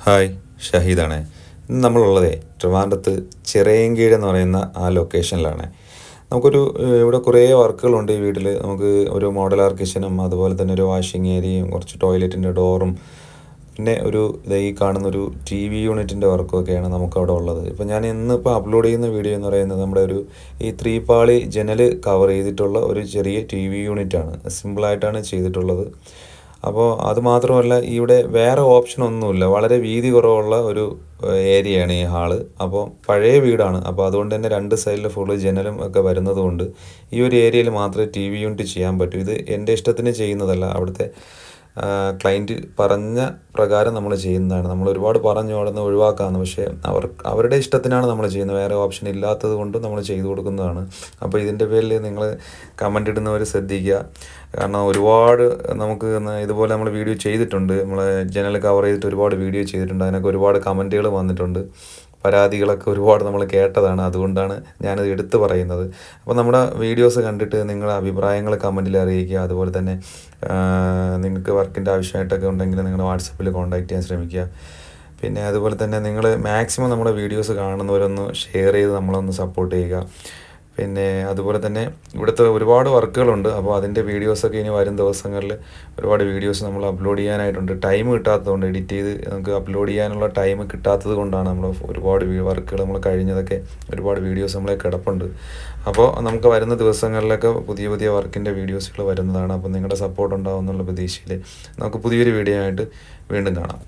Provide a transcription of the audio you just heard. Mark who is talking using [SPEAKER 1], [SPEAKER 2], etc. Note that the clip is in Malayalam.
[SPEAKER 1] ഹായ്, ഷഹീദാണ്. ഇന്ന് നമ്മളുള്ളതേ ട്രിവാൻഡ്രത്ത് ചിറയൻകീഴ് എന്ന് പറയുന്ന ആ ലൊക്കേഷനിലാണ്. ഇവിടെ കുറേ വർക്കുകളുണ്ട് ഈ വീട്ടിൽ. നമുക്ക് ഒരു മോഡുലാർ കിച്ചനും അതുപോലെ തന്നെ ഒരു വാഷിംഗ് ഏരിയയും കുറച്ച് ടോയ്ലറ്റിൻ്റെ ഡോറും പിന്നെ ഈ കാണുന്നൊരു ടി വി യൂണിറ്റിൻ്റെ വർക്കൊക്കെയാണ് നമുക്കവിടെ ഉള്ളത്. ഇപ്പം ഞാൻ ഇന്നിപ്പോൾ അപ്ലോഡ് ചെയ്യുന്ന വീഡിയോ എന്ന് പറയുന്നത് നമ്മുടെ ഈ 3 പാളി ജനൽ കവർ ചെയ്തിട്ടുള്ള ഒരു ചെറിയ ടി വി യൂണിറ്റാണ്. സിമ്പിളായിട്ടാണ് ചെയ്തിട്ടുള്ളത്. അപ്പോൾ അത് മാത്രമല്ല ഇവിടെ വേറെ ഓപ്ഷനൊന്നുമില്ല. വളരെ വീതി കുറവുള്ള ഒരു ഏരിയയാണ് ഈ ഹാള്. അപ്പോൾ പഴയ വീടാണ്. അപ്പോൾ അതുകൊണ്ട് തന്നെ 2 സൈഡിൽ ഫുള്ള് ജനലും ഒക്കെ വരുന്നത് കൊണ്ട് ഈ ഒരു ഏരിയയിൽ മാത്രമേ ടി വി യൂണിറ്റ് ചെയ്യാൻ പറ്റൂ. ഇത് എൻ്റെ ഇഷ്ടത്തിന് ചെയ്യുന്നതല്ല. അവിടുത്തെ ക്ലയൻറ്റ് പറഞ്ഞ പ്രകാരം നമ്മൾ ചെയ്യുന്നതാണ്. നമ്മൾ ഒരുപാട് പറഞ്ഞു അവിടുന്ന് ഒഴിവാക്കാമെന്ന്. പക്ഷേ അവരുടെ ഇഷ്ടത്തിനാണ് നമ്മൾ ചെയ്യുന്നത്. വേറെ ഓപ്ഷൻ ഇല്ലാത്തത് കൊണ്ട് നമ്മൾ ചെയ്തു കൊടുക്കുന്നതാണ്. അപ്പോൾ ഇതിൻ്റെ പേരിൽ നിങ്ങൾ കമൻ്റ് ഇടുന്നവർ ശ്രദ്ധിക്കുക. കാരണം ഒരുപാട് നമുക്ക് ഇതുപോലെ നമ്മൾ വീഡിയോ ചെയ്തിട്ടുണ്ട്. നമ്മൾ ജനൽ കവർ ചെയ്തിട്ട് ഒരുപാട് വീഡിയോ ചെയ്തിട്ടുണ്ട്. അതിനൊക്കെ ഒരുപാട് കമൻറ്റുകൾ വന്നിട്ടുണ്ട്. പരാതികളൊക്കെ ഒരുപാട് നമ്മൾ കേട്ടതാണ്. അതുകൊണ്ടാണ് ഞാനത് എടുത്തു പറയുന്നത്. അപ്പോൾ നമ്മുടെ വീഡിയോസ് കണ്ടിട്ട് നിങ്ങളുടെ അഭിപ്രായങ്ങൾ കമൻറ്റിൽ അറിയിക്കുക. അതുപോലെ തന്നെ നിങ്ങൾക്ക് വർക്കിൻ്റെ ആവശ്യമായിട്ടൊക്കെ ഉണ്ടെങ്കിൽ നിങ്ങളുടെ വാട്സപ്പിൽ കോൺടാക്റ്റ് ചെയ്യാൻ ശ്രമിക്കുക. പിന്നെ അതുപോലെ തന്നെ നിങ്ങൾ മാക്സിമം നമ്മുടെ വീഡിയോസ് കാണുന്നവരൊന്ന് ഷെയർ ചെയ്ത് നമ്മളൊന്ന് സപ്പോർട്ട് ചെയ്യുക. പിന്നെ അതുപോലെ തന്നെ ഇവിടുത്തെ ഒരുപാട് വർക്കുകളുണ്ട്. അപ്പോൾ അതിൻ്റെ വീഡിയോസൊക്കെ ഇനി വരും ദിവസങ്ങളിൽ ഒരുപാട് വീഡിയോസ് നമ്മൾ അപ്ലോഡ് ചെയ്യാനായിട്ടുണ്ട്. ടൈം കിട്ടാത്തതുകൊണ്ട് എഡിറ്റ് ചെയ്ത് നമുക്ക് അപ്ലോഡ് ചെയ്യാനുള്ള ടൈം കിട്ടാത്തത് കൊണ്ടാണ് നമ്മൾ ഒരുപാട് വർക്കുകൾ നമ്മൾ കഴിഞ്ഞതൊക്കെ ഒരുപാട് വീഡിയോസ് നമ്മളെ കിടപ്പുണ്ട്. അപ്പോൾ നമുക്ക് വരുന്ന ദിവസങ്ങളിലൊക്കെ പുതിയ പുതിയ വർക്കിൻ്റെ വീഡിയോസുകൾ വരുന്നതാണ്. അപ്പോൾ നിങ്ങളുടെ സപ്പോർട്ട് ഉണ്ടാവും എന്നുള്ള പ്രതീക്ഷയിൽ നമുക്ക് പുതിയൊരു വീഡിയോ ആയിട്ട് വീണ്ടും കാണാം.